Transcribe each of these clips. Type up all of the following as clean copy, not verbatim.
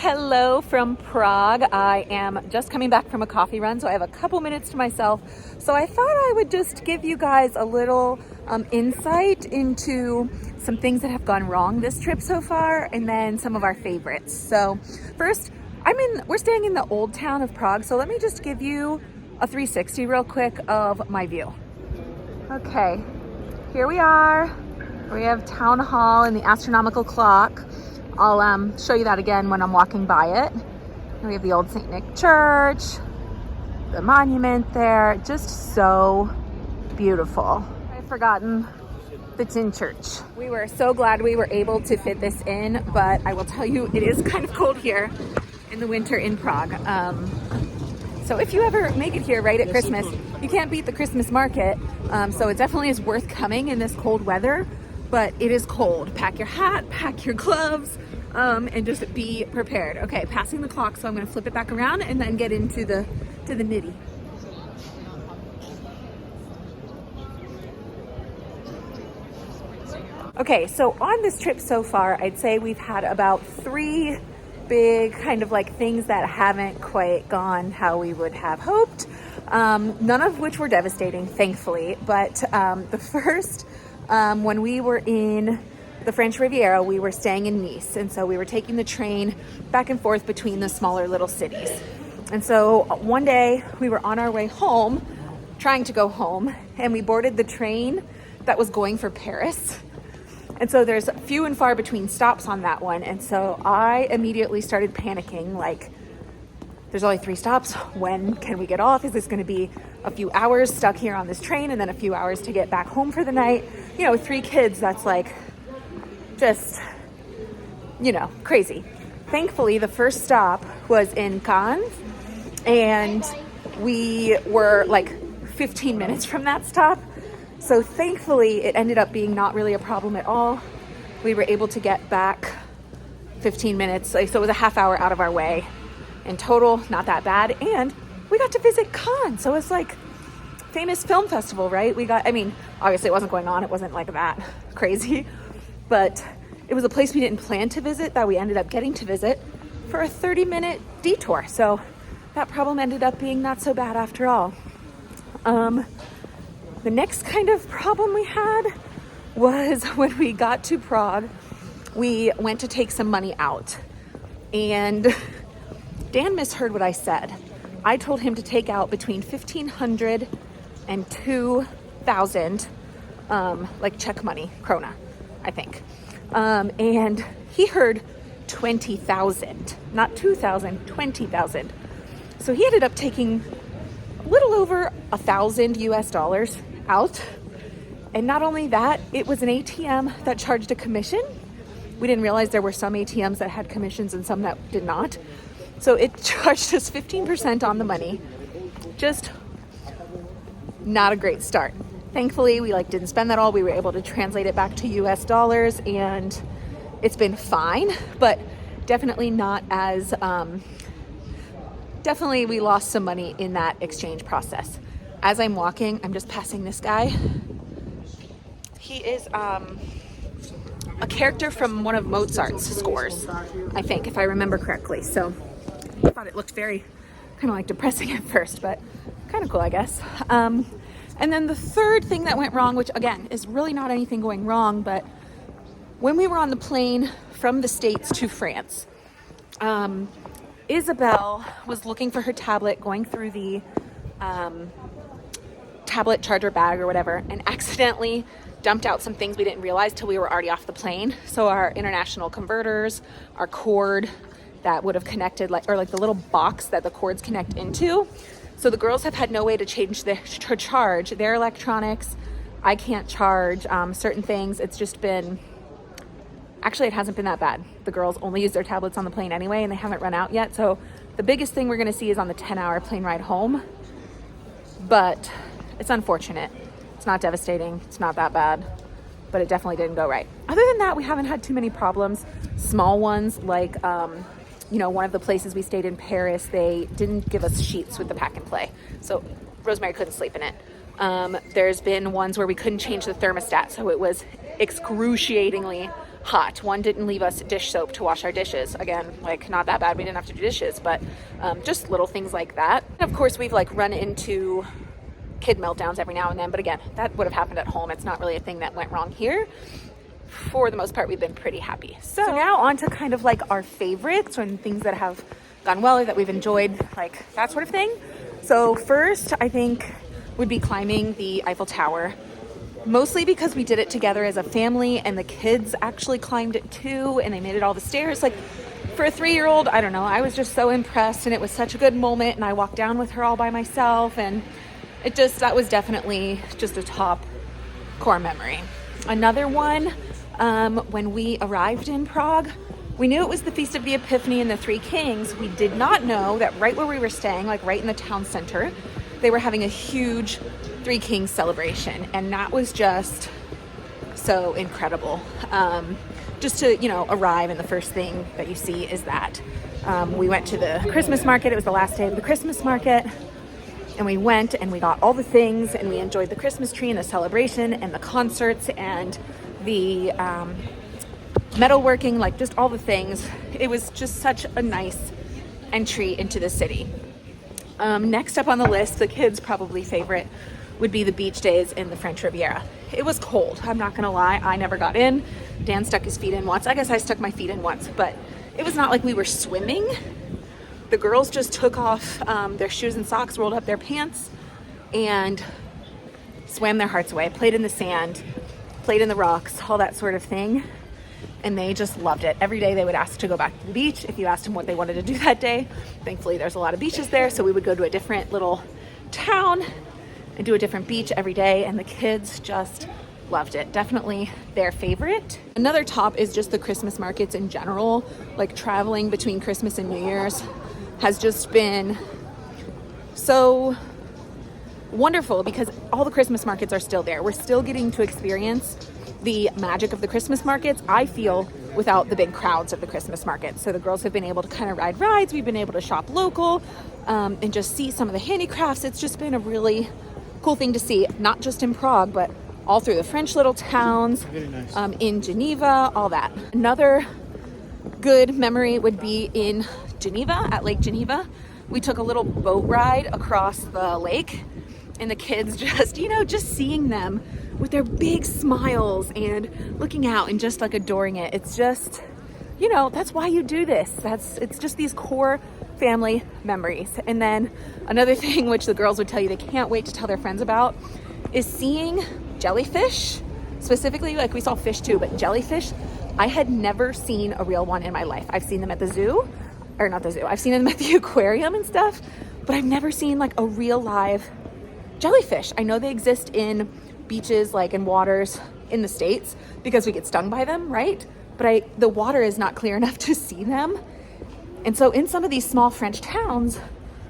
Hello from Prague. I am just coming back from a coffee run, so I have a couple minutes to myself. So I thought I would just give you guys a little insight into some things that have gone wrong this trip so far, and then some of our favorites. So first, we're staying in the old town of Prague, so let me just give you a 360 real quick of my view. Okay, here we are. We have Town Hall and the astronomical clock. I'll show you that again when I'm walking by it. And we have the old St. Nick Church, the monument there, just so beautiful. I've forgotten the Tin Church. We were so glad we were able to fit this in, but I will tell you, it is kind of cold here in the winter in Prague. So if you ever make it here right at Christmas, you can't beat the Christmas market. So it definitely is worth coming in this cold weather, but it is cold. Pack your hat, pack your gloves, and just be prepared. Okay, passing the clock, so I'm gonna flip it back around and then get into the nitty. Okay, so on this trip so far, I'd say we've had about 3 big kind of like things that haven't quite gone how we would have hoped. None of which were devastating, thankfully, but the first, when we were in the French Riviera, we were staying in Nice, and so we were taking the train back and forth between the smaller little cities. And so one day we were on our way home, trying to go home, and we boarded the train that was going for Paris. And so there's few and far between stops on that one, and so I immediately started panicking, like, there's only 3 stops. When can we get off? Is this gonna be a few hours stuck here on this train and then a few hours to get back home for the night? You know, with 3 kids, that's like, just, you know, crazy. Thankfully, the first stop was in Cannes, and we were like 15 minutes from that stop. So thankfully, it ended up being not really a problem at all. We were able to get back 15 minutes, so it was a half hour out of our way. In total, not that bad. And we got to visit Cannes, so it's like famous film festival, right? Obviously it wasn't going on, it wasn't like that crazy, but it was a place we didn't plan to visit that we ended up getting to visit for a 30-minute detour. So that problem ended up being not so bad after all. The next kind of problem we had was when we got to Prague, we went to take some money out, and Dan misheard what I said. I told him to take out between 1,500 and 2,000, like Czech money, krona, I think. And he heard 20,000, not 2,000, 20,000. So he ended up taking a little over $1,000 US out. And not only that, it was an ATM that charged a commission. We didn't realize there were some ATMs that had commissions and some that did not. So it charged us 15% on the money. Just not a great start. Thankfully, we didn't spend that all. We were able to translate it back to US dollars, and it's been fine, but definitely not as, definitely we lost some money in that exchange process. As I'm walking, I'm just passing this guy. He is a character from one of Mozart's scores, I think, if I remember correctly. So I thought it looked very kind of like depressing at first, but kind of cool, I guess. And then the third thing that went wrong, which again is really not anything going wrong, but when we were on the plane from the States to France, Isabel was looking for her tablet, going through the tablet charger bag or whatever, and accidentally dumped out some things we didn't realize till we were already off the plane. So our international converters, our cord that would have connected, the little box that the cords connect into. So the girls have had no way to change to charge their electronics. I can't charge certain things. It's just been, actually it hasn't been that bad. The girls only use their tablets on the plane anyway, and they haven't run out yet. So the biggest thing we're gonna see is on the 10-hour plane ride home, but it's unfortunate. It's not devastating, it's not that bad, but it definitely didn't go right. Other than that, we haven't had too many problems. Small ones, like, one of the places we stayed in Paris, they didn't give us sheets with the pack and play. So Rosemary couldn't sleep in it. There's been ones where we couldn't change the thermostat, so it was excruciatingly hot. One didn't leave us dish soap to wash our dishes. Again, like not that bad. We didn't have to do dishes, but just little things like that. And of course, we've like run into kid meltdowns every now and then, but again, that would have happened at home. It's not really a thing that went wrong here. For the most part, we've been pretty happy. So now on to kind of like our favorites and things that have gone well or that we've enjoyed, like that sort of thing. So first, I think would be climbing the Eiffel Tower, mostly because we did it together as a family and the kids actually climbed it too, and they made it all the stairs. Like for a 3-year-old, I don't know, I was just so impressed, and it was such a good moment, and I walked down with her all by myself, and that was definitely just a top core memory. Another one, when we arrived in Prague, we knew it was the Feast of the Epiphany and the Three Kings. We did not know that right where we were staying, like right in the town center, they were having a huge Three Kings celebration, and that was just so incredible. Just to, arrive, and the first thing that you see is that. We went to the Christmas market. It was the last day of the Christmas market, and we went and we got all the things, and we enjoyed the Christmas tree and the celebration and the concerts and the metalworking, like just all the things. It was just such a nice entry into the city. Next up on the list, the kids' probably favorite would be the beach days in the French Riviera. It was cold, I'm not gonna lie. I never got in. Dan stuck his feet in once. I guess I stuck my feet in once, but it was not like we were swimming. The girls just took off their shoes and socks, rolled up their pants, and swam their hearts away, played in the sand, played in the rocks, all that sort of thing. And they just loved it. Every day they would ask to go back to the beach if you asked them what they wanted to do that day. Thankfully, there's a lot of beaches there, so we would go to a different little town and do a different beach every day, and the kids just loved it. Definitely their favorite. Another top is just the Christmas markets in general. Like traveling between Christmas and New Year's has just been so wonderful because all the Christmas markets are still there. We're still getting to experience the magic of the Christmas markets, I feel, without the big crowds of the Christmas markets. So the girls have been able to kind of ride rides. We've been able to shop local and just see some of the handicrafts. It's just been a really cool thing to see, not just in Prague, but all through the French little towns, nice. In Geneva, all that. Another good memory would be in Geneva, at Lake Geneva. We took a little boat ride across the lake, and the kids just, just seeing them with their big smiles and looking out and just like adoring it. It's just, that's why you do this. It's just these core family memories. And then another thing which the girls would tell you they can't wait to tell their friends about is seeing jellyfish. Specifically, like we saw fish too, but jellyfish, I had never seen a real one in my life. I've seen them at the zoo, or not the zoo, I've seen them at the aquarium and stuff, but I've never seen like a real live jellyfish. I know they exist in beaches, like in waters in the States, because we get stung by them, right? But the water is not clear enough to see them. And so in some of these small French towns,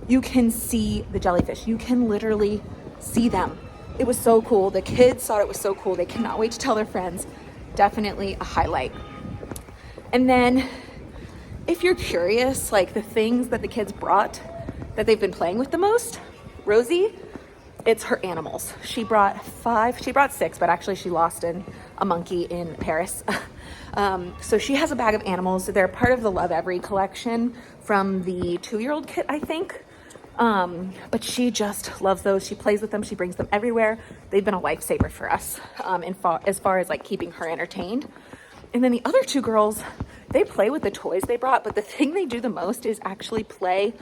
you can see the jellyfish. You can literally see them. It was so cool. The kids thought it was so cool. They cannot wait to tell their friends. Definitely a highlight. And then if you're curious, like the things that the kids brought that they've been playing with the most, Rosie, it's her animals. She brought 6, but actually she lost a monkey in Paris. So she has a bag of animals. They're part of the Lovevery collection from the 2-year-old kit, I think. But she just loves those. She plays with them. She brings them everywhere. They've been a lifesaver for us as far as like keeping her entertained. And then the other 2 girls, they play with the toys they brought, but the thing they do the most is actually play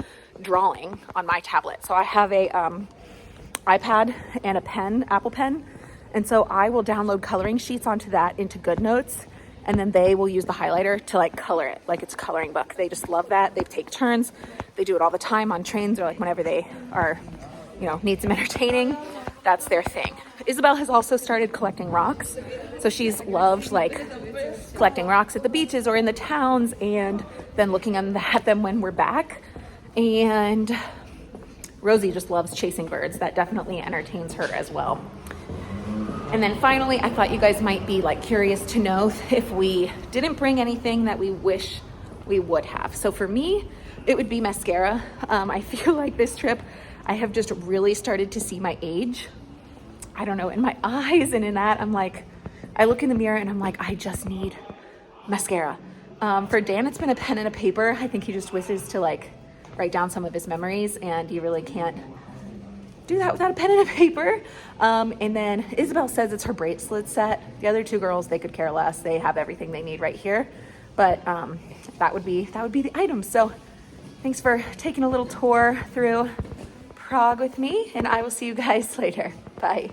drawing on my tablet. So I have a iPad and a pen, Apple Pen. And so I will download coloring sheets onto that into GoodNotes, and then they will use the highlighter to like color it like it's a coloring book. They just love that. They take turns. They do it all the time on trains or like whenever they are, need some entertaining. That's their thing. Isabel has also started collecting rocks. So she's loved like collecting rocks at the beaches or in the towns and then looking at them when we're back. And Rosie just loves chasing birds. That definitely entertains her as well. And then finally, I thought you guys might be like curious to know if we didn't bring anything that we wish we would have. So for me, it would be mascara. I feel like this trip, I have just really started to see my age. I don't know, in my eyes and in that, I'm like, I look in the mirror and I'm like, I just need mascara. For Dan, it's been a pen and a paper. I think he just wishes to like write down some of his memories, and you really can't do that without a pen and a paper. And then Isabel says it's her bracelet set. The other two girls, they could care less. They have everything they need right here. But that would be the item. So thanks for taking a little tour through Prague with me, and I will see you guys later. Bye.